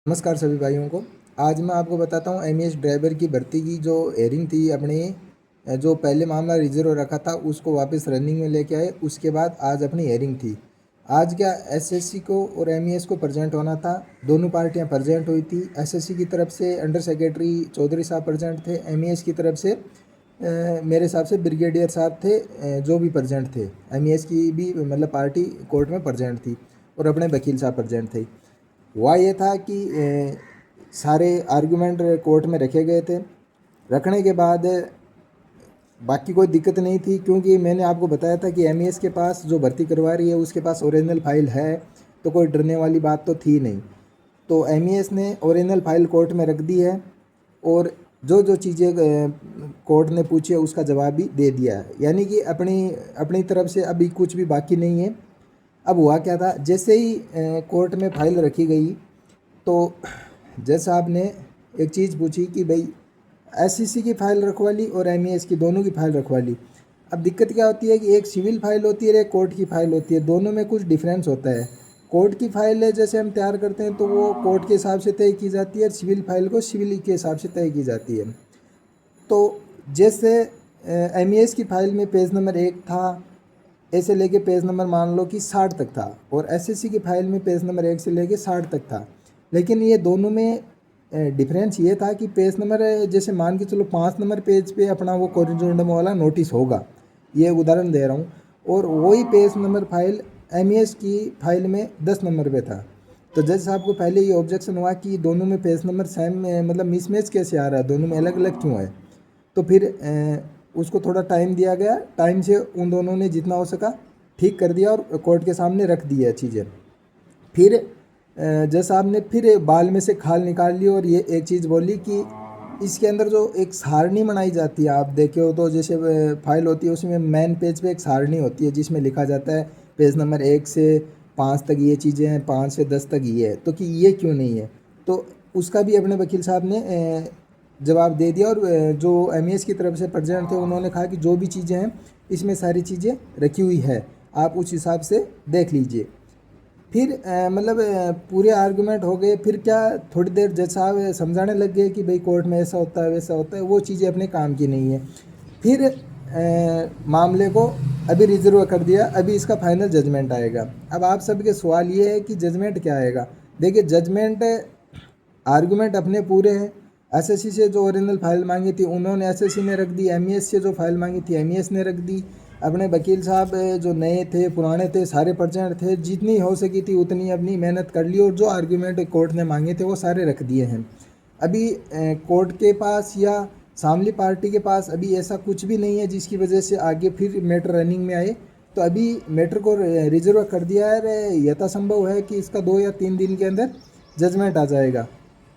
नमस्कार सभी भाइयों को। आज मैं आपको बताता हूँ एमईएस ड्राइवर की भर्ती की जो हेयरिंग थी अपनी, जो पहले मामला रिजर्व रखा था उसको वापस रनिंग में लेके आए। उसके बाद आज अपनी हेयरिंग थी। आज क्या एसएससी को और एमईएस को प्रेजेंट होना था। दोनों पार्टियां प्रेजेंट हुई थी। एसएससी की तरफ से अंडर सेक्रेटरी चौधरी साहब प्रेजेंट थे। एमईएस की तरफ से मेरे हिसाब से ब्रिगेडियर साहब थे, जो भी प्रेजेंट थे। एमईएस की भी मतलब पार्टी कोर्ट में प्रेजेंट थी और अपने वकील साहब प्रेजेंट थे। हुआ ये था कि सारे आर्गूमेंट कोर्ट में रखे गए थे। रखने के बाद बाकी कोई दिक्कत नहीं थी, क्योंकि मैंने आपको बताया था कि एमईएस के पास जो भर्ती करवा रही है उसके पास ओरिजिनल फाइल है, तो कोई डरने वाली बात तो थी नहीं। तो एमईएस ने ओरिजिनल फाइल कोर्ट में रख दी है और जो जो चीज़ें कोर्ट ने पूछी है उसका जवाब भी दे दिया है। यानी कि अपनी अपनी तरफ से अभी कुछ भी बाकी नहीं है। अब हुआ क्या था, जैसे ही कोर्ट में फाइल रखी गई तो जज साहब ने एक चीज़ पूछी कि भाई एससीसी की फ़ाइल रखवा ली और एमईएस की, दोनों की फ़ाइल रखवा ली। अब दिक्कत क्या होती है कि एक सिविल फाइल होती है और एक कोर्ट की फ़ाइल होती है, दोनों में कुछ डिफरेंस होता है। कोर्ट की फ़ाइल है जैसे हम तैयार करते हैं तो वो कोर्ट के हिसाब से तय की जाती है और सिविल फाइल को सिविल के हिसाब से तय की जाती है। तो जैसे एमईएस की फ़ाइल में पेज नंबर 1 था, ऐसे लेके पेज नंबर मान लो कि 60 तक था, और एसएससी की फ़ाइल में पेज नंबर 1 से लेके 60 तक था। लेकिन ये दोनों में डिफरेंस ये था कि पेज नंबर जैसे मान के चलो 5 नंबर पेज पे अपना वो कोरिडोरम वाला नोटिस होगा, ये उदाहरण दे रहा हूँ, और वही पेज नंबर फाइल एमईएस की फ़ाइल में 10 नंबर पे था। तो जज साहब को पहले ये ऑब्जेक्शन हुआ कि दोनों में पेज नंबर सेम मतलब मिसमैच कैसे आ रहा है, दोनों में अलग अलग क्यों है। तो फिर उसको थोड़ा टाइम दिया गया। टाइम से उन दोनों ने जितना हो सका ठीक कर दिया और कोर्ट के सामने रख दिया चीज़ें। फिर जज साहब ने फिर बाल में से खाल निकाल ली और ये एक चीज़ बोली कि इसके अंदर जो एक सारणी बनाई जाती है, आप देखे हो तो जैसे फाइल होती है उसमें मेन पेज पे एक सारणी होती है जिसमें लिखा जाता है पेज नंबर 1 से 5 तक ये चीज़ें हैं, 5 से 10 तक ये है, तो कि ये क्यों नहीं है। तो उसका भी अपने वकील साहब ने जवाब दे दिया, और जो एमईएस की तरफ से प्रेजेंट थे उन्होंने कहा कि जो भी चीज़ें हैं इसमें सारी चीज़ें रखी हुई है, आप उस हिसाब से देख लीजिए। फिर मतलब पूरे आर्गूमेंट हो गए। फिर क्या, थोड़ी देर जज साहब समझाने लग गए कि भाई कोर्ट में ऐसा होता है वैसा होता है, वो चीज़ें अपने काम की नहीं है। फिर मामले को अभी रिजर्व कर दिया, अभी इसका फाइनल जजमेंट आएगा। अब आप सबके सवाल ये है कि जजमेंट क्या आएगा। देखिए, जजमेंट आर्गूमेंट अपने पूरे हैं। एसएससी से जो ओरिजिनल फाइल मांगी थी उन्होंने एसएससी ने रख दी, एमईएस से जो फाइल मांगी थी एमईएस ने रख दी। अपने वकील साहब जो नए थे पुराने थे सारे प्रेजेंट थे, जितनी हो सकी थी उतनी अपनी मेहनत कर ली और जो आर्गूमेंट कोर्ट ने मांगे थे वो सारे रख दिए हैं। अभी कोर्ट के पास या सामने पार्टी के पास अभी ऐसा कुछ भी नहीं है जिसकी वजह से आगे फिर मैटर रनिंग में आए। तो अभी मैटर को रिजर्व कर दिया है। यथासंभव है कि इसका 2 या 3 दिन के अंदर जजमेंट आ जाएगा।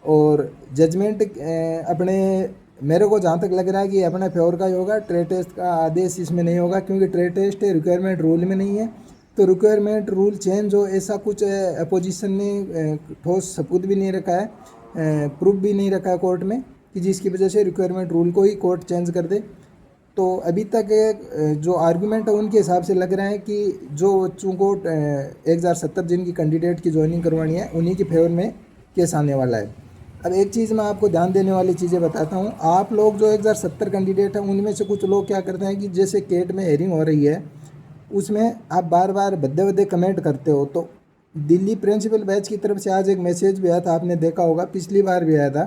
और जजमेंट अपने मेरे को जहाँ तक लग रहा है कि अपने फेवर का ही होगा। ट्रेड टेस्ट का आदेश इसमें नहीं होगा, क्योंकि ट्रेड टेस्ट रिक्वायरमेंट रूल में नहीं है। तो रिक्वायरमेंट रूल चेंज हो ऐसा कुछ अपोजिशन ने ठोस सबूत भी नहीं रखा है, प्रूफ भी नहीं रखा है कोर्ट में कि जिसकी वजह से रिक्वायरमेंट रूल को ही कोर्ट चेंज कर दे। तो अभी तक जो आर्गूमेंट है उनके हिसाब से लग रहा है कि जो बच्चों को 1070 जिनकी कैंडिडेट की ज्वाइनिंग करवानी है उन्हीं के फेवर में केस आने वाला है। अब एक चीज़ मैं आपको ध्यान देने वाली चीज़ें बताता हूँ। आप लोग जो 1070 कैंडिडेट हैं उनमें से कुछ लोग क्या करते हैं कि जैसे केट में हेयरिंग हो रही है उसमें आप बार बार भद्दे भद्दे कमेंट करते हो। तो दिल्ली प्रिंसिपल बैच की तरफ से आज एक मैसेज भी आया था, आपने देखा होगा, पिछली बार भी आया था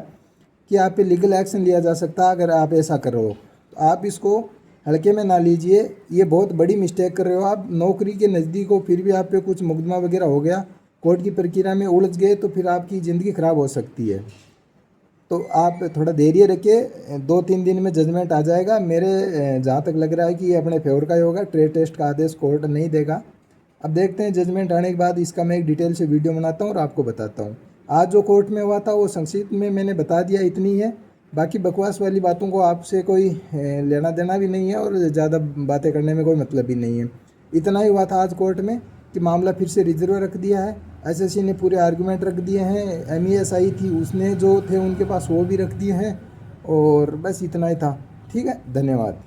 कि आप पे लीगल एक्शन लिया जा सकता है अगर आप ऐसा कर रहे हो। तो आप इसको हल्के में ना लीजिए, ये बहुत बड़ी मिस्टेक कर रहे हो आप। नौकरी के नज़दीक हो फिर भी आप पे कुछ मुकदमा वगैरह हो गया, कोर्ट की प्रक्रिया में उलझ गए, तो फिर आपकी ज़िंदगी ख़राब हो सकती है। तो आप थोड़ा धैर्य रखिए, 2-3 दिन में जजमेंट आ जाएगा। मेरे जहाँ तक लग रहा है कि ये अपने फेवर का ही होगा, ट्रेड टेस्ट का आदेश कोर्ट नहीं देगा। अब देखते हैं जजमेंट आने के बाद इसका मैं एक डिटेल से वीडियो बनाता हूँ और आपको बताता हूँ। आज जो कोर्ट में हुआ था वो संक्षिप्त में मैंने बता दिया, इतनी है। बाकी बकवास वाली बातों को आपसे कोई लेना देना भी नहीं है और ज़्यादा बातें करने में कोई मतलब भी नहीं है। इतना ही हुआ था आज कोर्ट में कि मामला फिर से रिजर्व रख दिया है। एसएससी ने पूरे आर्गूमेंट रख दिए हैं, एमईएस आई थी उसने जो थे उनके पास वो भी रख दिए हैं, और बस इतना ही था। ठीक है, धन्यवाद।